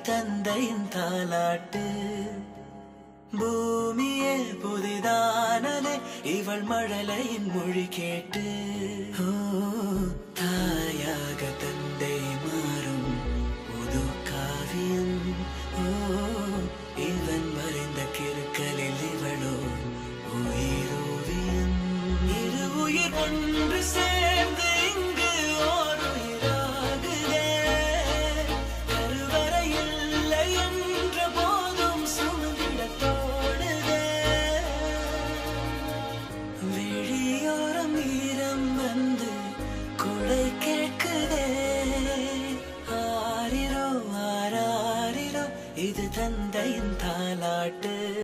தந்தையின் தாலாட்டு. பூமியே புதிதானதே இவள் மழலையின் மொழி கேட்டு. தாயாக தந்தை மாறும் புது காவியம். இவன் மறைந்த கிருக்கலில் இவளோ உயிரோவியம். இரு உயிர் ஒன்று